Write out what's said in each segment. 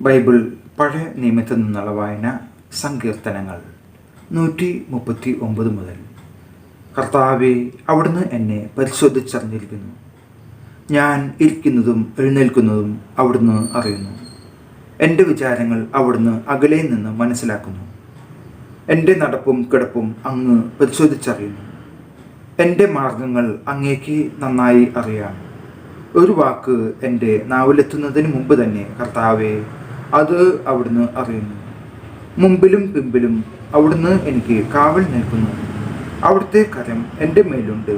Bible പഴയ നിയമത്തിൽ നിന്നുള്ള വായന. സങ്കീർത്തനങ്ങൾ 139 മുതൽ. കർത്താവേ, അവിടുന്ന് എന്നെ പരിശോധിച്ചറിഞ്ഞിരിക്കുന്നു. ഞാൻ ഇരിക്കുന്നതും എഴുന്നേൽക്കുന്നതും അവിടുന്ന് അറിയുന്നു. എൻ്റെ വിചാരങ്ങൾ അവിടുന്ന് അകലെ നിന്ന് മനസ്സിലാക്കുന്നു. എൻ്റെ നടപ്പും കിടപ്പും അങ്ങ് പരിശോധിച്ചറിയുന്നു. എൻ്റെ മാർഗങ്ങൾ അങ്ങേക്ക് നന്നായി അറിയാം. ഒരു വാക്ക് എൻ്റെ നാവിലെത്തുന്നതിന് മുമ്പ് തന്നെ കർത്താവേ, അത് അവിടുന്ന് അറിയുന്നു. മുമ്പിലും പിമ്പിലും അവിടുന്ന് എനിക്ക് കാവൽ നിൽക്കുന്നു. അവിടുത്തെ കരം എൻ്റെ മേലുണ്ട്.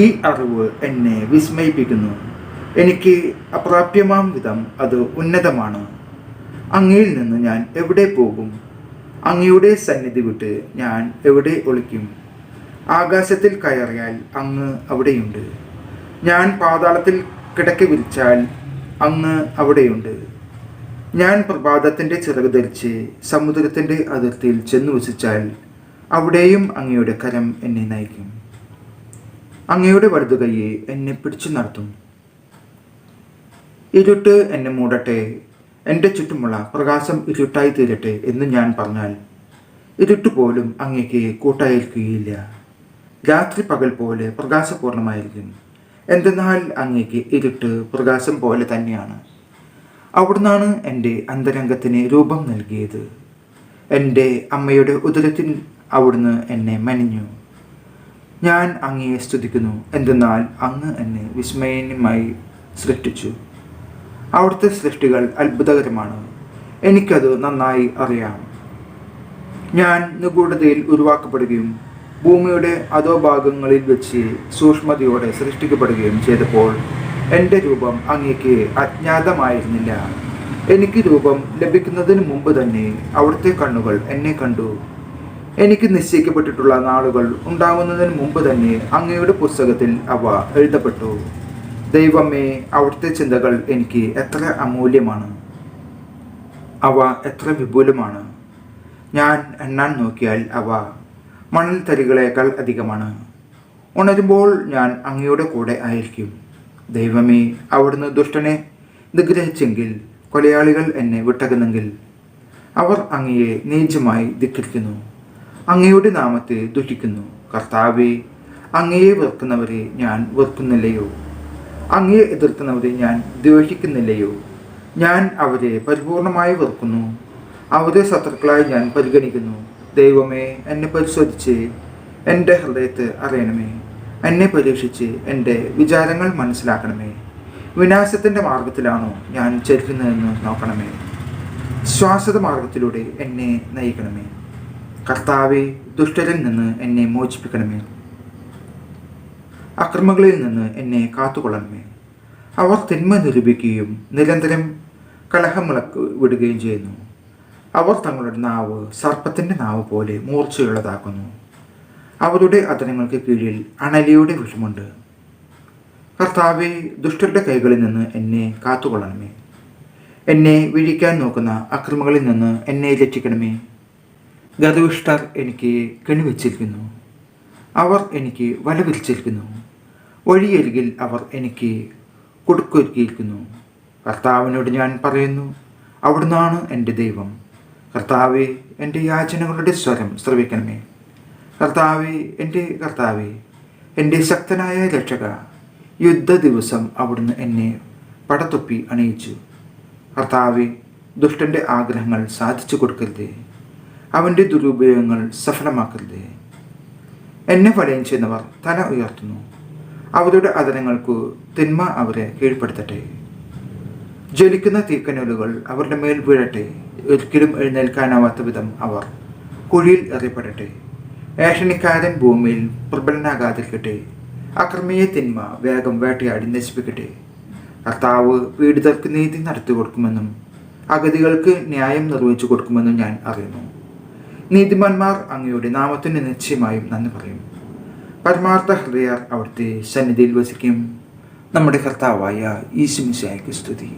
ഈ അറിവ് എന്നെ വിസ്മയിപ്പിക്കുന്നു. എനിക്ക് അപ്രാപ്യമാം വിധം അത് ഉന്നതമാണ്. അങ്ങയിൽ നിന്ന് ഞാൻ എവിടെ പോകും? അങ്ങയുടെ സന്നിധി വിട്ട് ഞാൻ എവിടെ ഒളിക്കും? ആകാശത്തിൽ കയറിയാൽ അങ്ങ് അവിടെയുണ്ട്. ഞാൻ പാതാളത്തിൽ കിടക്കി വിരിച്ചാൽ അങ്ങ് അവിടെയുണ്ട്. ഞാൻ പ്രഭാതത്തിൻ്റെ ചിറക് ധരിച്ച് സമുദ്രത്തിൻ്റെ അതിർത്തിയിൽ ചെന്നു വസിച്ചാൽ അവിടെയും അങ്ങയുടെ കരം എന്നെ നയിക്കും. അങ്ങയുടെ വലതുകൈയെ എന്നെ പിടിച്ചു നടത്തും. ഇരുട്ട് എന്നെ മൂടട്ടെ, എൻ്റെ ചുറ്റുമുള്ള പ്രകാശം ഇരുട്ടായി തീരട്ടെ എന്ന് ഞാൻ പറഞ്ഞാൽ ഇരുട്ടുപോലും അങ്ങേക്ക് കൂട്ടായിരിക്കുകയില്ല. രാത്രി പകൽ പോലെ പ്രകാശപൂർണമായിരിക്കും. എന്തെന്നാൽ അങ്ങേക്ക് ഇരുട്ട് പ്രകാശം പോലെ തന്നെയാണ്. അവിടുന്നാണ് എൻ്റെ അന്തരംഗത്തിന് രൂപം നൽകിയത്. എൻ്റെ അമ്മയുടെ ഉദരത്തിൽ അവിടുന്ന് എന്നെ മെനഞ്ഞു. ഞാൻ അങ്ങയെ സ്തുതിക്കുന്നു. എന്തെന്നാൽ അങ്ങ് എന്നെ വിസ്മയമായി സൃഷ്ടിച്ചു. അവിടുത്തെ സൃഷ്ടികൾ അത്ഭുതകരമാണ്. എനിക്കത് നന്നായി അറിയാം. ഞാൻ നിഗൂഢതയിൽ ഉരുവാക്കപ്പെടുകയും ഭൂമിയുടെ അധോഭാഗങ്ങളിൽ വെച്ച് സൂക്ഷ്മതയോടെ സൃഷ്ടിക്കപ്പെടുകയും ചെയ്തപ്പോൾ എൻ്റെ രൂപം അങ്ങേക്ക് അജ്ഞാതമായിരുന്നില്ല. എനിക്ക് രൂപം ലഭിക്കുന്നതിന് മുമ്പ് തന്നെ അവിടുത്തെ കണ്ണുകൾ എന്നെ കണ്ടു. എനിക്ക് നിശ്ചയിക്കപ്പെട്ടിട്ടുള്ള നാളുകൾ ഉണ്ടാകുന്നതിന് മുമ്പ് തന്നെ അങ്ങയുടെ പുസ്തകത്തിൽ അവ എഴുതപ്പെട്ടു. ദൈവമേ, അവിടുത്തെ ചിന്തകൾ എനിക്ക് എത്ര അമൂല്യമാണ്. അവ എത്ര വിപുലമാണ്. ഞാൻ എണ്ണാൻ നോക്കിയാൽ അവ മണൽ തരികളേക്കാൾ അധികമാണ്. ഉണരുമ്പോൾ ഞാൻ അങ്ങയുടെ കൂടെ ആയിരിക്കും. ദൈവമേ, അവിടുന്ന് ദുഷ്ടനെ നിഗ്രഹിച്ചെങ്കിൽ, കൊലയാളികൾ എന്നെ വിട്ടകന്നെങ്കിൽ, അവർ അങ്ങയെ നീചമായി ധിക്കരിക്കുന്നു, അങ്ങയുടെ നാമത്തെ ദുഷിക്കുന്നു. കർത്താവേ, അങ്ങയെ വെറുക്കുന്നവരെ ഞാൻ വെറുക്കുന്നില്ലയോ? അങ്ങയെ എതിർക്കുന്നവരെ ഞാൻ ദ്വേഷിക്കുന്നില്ലയോ? ഞാൻ അവരെ പരിപൂർണമായി വെറുക്കുന്നു. അവരെ ശത്രുക്കളായി ഞാൻ പരിഗണിക്കുന്നു. ദൈവമേ, എന്നെ പരിശോധിച്ച് എൻ്റെ ഹൃദയത്തെ അറിയണമേ. എന്നെ പരീക്ഷിച്ച് എൻ്റെ വിചാരങ്ങൾ മനസ്സിലാക്കണമേ. വിനാശത്തിൻ്റെ മാർഗത്തിലാണോ ഞാൻ ചരിക്കുന്നതെന്ന് നോക്കണമേ. ശ്വാസത മാർഗത്തിലൂടെ എന്നെ നയിക്കണമേ. കർത്താവെ, ദുഷ്ടരിൽ നിന്ന് എന്നെ മോചിപ്പിക്കണമേ. അക്രമങ്ങളിൽ നിന്ന് എന്നെ കാത്തുകൊള്ളണമേ. അവർ തിന്മ നിരൂപിക്കുകയും നിരന്തരം കലഹമുളക്ക് വിടുകയും ചെയ്യുന്നു. അവർ തങ്ങളുടെ നാവ് സർപ്പത്തിൻ്റെ നാവ് പോലെ മൂർച്ചയുള്ളതാക്കുന്നു. അവരുടെ അധരങ്ങൾക്ക് കീഴിൽ അണലിയുടെ വിഷമുണ്ട്. കർത്താവെ, ദുഷ്ടരുടെ കൈകളിൽ നിന്ന് എന്നെ കാത്തുകൊള്ളണമേ. എന്നെ വീഴിക്കാൻ നോക്കുന്ന അക്രമങ്ങളിൽ നിന്ന് എന്നെ രക്ഷിക്കണമേ. ഗർവിഷ്ഠർ എനിക്ക് കെണിവെച്ചിരിക്കുന്നു. അവർ എനിക്ക് വല വിരിച്ചിരിക്കുന്നു. വഴിയരികിൽ അവർ എനിക്ക് കുടുക്കൊരുക്കിയിരിക്കുന്നു. കർത്താവിനോട് ഞാൻ പറയുന്നു, അവിടുന്നാണ് എൻ്റെ ദൈവം. കർത്താവെ, എൻ്റെ യാചനകളുടെ സ്വരം ശ്രവിക്കണമേ. കർത്താവെ, എൻ്റെ ശക്തനായ രക്ഷക, യുദ്ധ ദിവസം അവിടുന്ന് എന്നെ പടത്തൊപ്പി അണിയിച്ചു. കർത്താവെ, ദുഷ്ടൻ്റെ ആഗ്രഹങ്ങൾ സാധിച്ചു കൊടുക്കരുതേ. അവൻ്റെ ദുരുപയോഗങ്ങൾ സഫലമാക്കരുതേ. എന്നെ വലയം ചെയ്യുന്നവർ തല ഉയർത്തുന്നു. അവരുടെ അധരങ്ങൾക്കു തിന്മ അവരെ കീഴ്പ്പെടുത്തട്ടെ. ജ്വലിക്കുന്ന തീക്കനലുകൾ അവരുടെ മേൽ വീഴട്ടെ. ഒരിക്കലും എഴുന്നേൽക്കാനാവാത്ത വിധം അവർ കുഴിയിൽ എറിയപ്പെടട്ടെ. ഏഷണിക്കാരൻ ഭൂമിയിൽ പ്രബലനാകാതിരിക്കട്ടെ. അക്രമിയെ തിന്മ വേഗം വേട്ടയാടി നശിപ്പിക്കട്ടെ. കർത്താവ് പീഡിതർക്ക് നീതി നടത്തി കൊടുക്കുമെന്നും അഗതികൾക്ക് ന്യായം നിർവഹിച്ചു കൊടുക്കുമെന്നും ഞാൻ അറിയുന്നു. നീതിമാന്മാർ അങ്ങയുടെ നാമത്തിന് നിശ്ചയമായും നന്ദി പറയും. പരമാർത്ഥ ഹൃദയർ അവിടുത്തെ സന്നിധിയിൽ വസിക്കും. നമ്മുടെ കർത്താവായ യേശു മിശിഹായ്ക്ക് സ്തുതി.